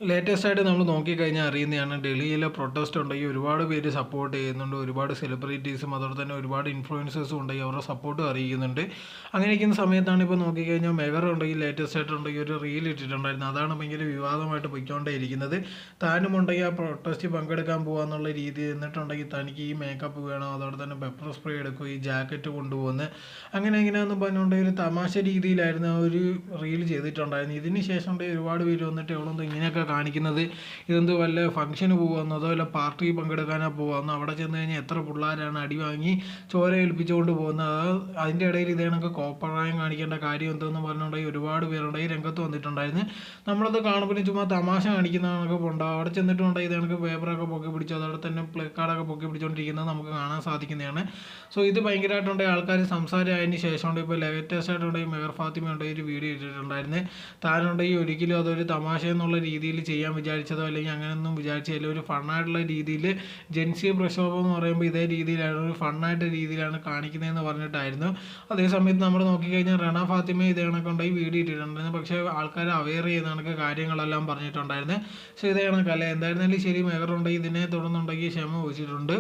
Latest ആയിട്ട് നമ്മൾ നോക്കിക്കഴിഞ്ഞാൽ അറിയുന്നതാണ് ഡൽഹിയിലെ പ്രൊട്ടസ്റ്റ് ഉണ്ടെങ്കിൽ ഒരുപാട് പേര് സപ്പോർട്ട് ചെയ്യുന്നുണ്ട്. ഒരുപാട് സെലിബ്രിറ്റീസും അതുപോലെ തന്നെ ഒരുപാട് ഇൻഫ്ലുവൻസേഴ്സും ഉണ്ടെങ്കിൽ അവരുടെ സപ്പോർട്ട് അറിയിക്കുന്നുണ്ട്. അങ്ങനെ ഇരിക്കുന്ന സമയത്താണ് ഇപ്പോൾ നോക്കിക്കഴിഞ്ഞാൽ മെഗർ ഉണ്ടെങ്കിൽ ലേറ്റസ്റ്റ് ആയിട്ടുണ്ടെങ്കിൽ ഒരു റീൽ ഇട്ടിട്ടുണ്ടായിരുന്നു. അതാണ് ഭയങ്കര വിവാദമായിട്ട് പൊയ്ക്കൊണ്ടേ ഇരിക്കുന്നത്. താനും ഉണ്ടെങ്കിൽ ആ പ്രൊട്ടസ്റ്റ് പങ്കെടുക്കാൻ പോകാന്നുള്ള രീതി എന്നിട്ടുണ്ടെങ്കിൽ തനിക്ക് ഈ മേക്കപ്പ് വേണം, അതുപോലെ തന്നെ പെപ്പർ സ്പ്രേ എടുക്കും, ഈ ജാക്കറ്റ് കൊണ്ടുപോകുന്നത് അങ്ങനെ എങ്ങനെയാണെന്ന് പറഞ്ഞുകൊണ്ട് ഒരു തമാശ രീതിയിലായിരുന്നു ആ ഒരു റീൽ ചെയ്തിട്ടുണ്ടായിരുന്നു. ഇതിന് ശേഷം ഒരുപാട് പേര് വന്നിട്ട് എവിടെ ഇങ്ങനെയൊക്കെ കാണിക്കുന്നത്, ഇതെന്ത് വല്ല ഫംഗ്ഷന് പോകുമെന്നോ അതോ വല്ല പാർട്ടി പങ്കെടുക്കാനോ പോകുമെന്നോ, അവിടെ ചെന്ന് കഴിഞ്ഞാൽ എത്ര പിള്ളേരാണ് അടി വാങ്ങി ചോര ഏൽപ്പിച്ചുകൊണ്ട് പോകുന്നത്, അതിൻ്റെ ഇടയിൽ ഇതേ കണക്ക് കോപ്രായം കാണിക്കേണ്ട കാര്യം എന്തെന്ന് പറഞ്ഞിട്ടുണ്ടെങ്കിൽ ഒരുപാട് പേരുണ്ടെങ്കിൽ രംഗത്ത് വന്നിട്ടുണ്ടായിരുന്നു. നമ്മളത് കാണുമ്പോൾ ചുമ്മാ തമാശ കാണിക്കുന്നതൊക്കെ ഉണ്ടാവും. അവിടെ ചെന്നിട്ടുണ്ടെങ്കിൽ ഇത് കണക്ക് പേപ്പറൊക്കെ പൊക്കി പിടിച്ചു അതോടെ തന്നെ പ്ലേ കാർഡൊക്കെ പൊക്കി പിടിച്ചുകൊണ്ടിരിക്കുന്നത് നമുക്ക് കാണാൻ സാധിക്കുന്നതാണ്. സോ ഇത് ഭയങ്കരമായിട്ടുണ്ടെങ്കിൽ ആൾക്കാർ സംസാരമായതിന് ശേഷമുണ്ട് ഇപ്പോൾ ലേറ്റസ്റ്റ് ആയിട്ടുണ്ടെങ്കിൽ മെഹർ ഫാത്തിമ ഉണ്ടെങ്കിൽ ഒരു വീഡിയോ ഇട്ടിട്ടുണ്ടായിരുന്നു. താനുണ്ടെങ്കിൽ ഒരിക്കലും അതൊരു തമാശ എന്നുള്ള രീതിയിൽ ചെയ്യാൻ വിചാരിച്ചതോ അല്ലെങ്കിൽ അങ്ങനെയൊന്നും വിചാരിച്ചില്ല. ഒരു ഫണ്ണായിട്ടുള്ള രീതിയിൽ ജൻസി പ്രക്ഷോഭം എന്ന് പറയുമ്പോൾ ഇതേ രീതിയിലാണ്, ഒരു ഫണ്ണായിട്ട് രീതിയിലാണ് കാണിക്കുന്നതെന്ന് പറഞ്ഞിട്ടായിരുന്നു. അതേസമയത്ത് നമ്മൾ നോക്കിക്കഴിഞ്ഞാൽ റണ ഫാത്തിമ ഇതേ കണക്കുണ്ടായി വീഡിയോ ഇട്ടിട്ടുണ്ടായിരുന്നു. പക്ഷേ ആൾക്കാരെ അവെയർ ചെയ്യുന്ന കണക്ക് കാര്യങ്ങളെല്ലാം പറഞ്ഞിട്ടുണ്ടായിരുന്നു. പക്ഷേ ഇതേ കണക്കല്ലേ എന്തായിരുന്നാലും ശരി, മെഹറുണ്ടെങ്കിൽ ഇതിനെ തുടർന്നുണ്ടെങ്കിൽ ക്ഷമ വെച്ചിട്ടുണ്ട്.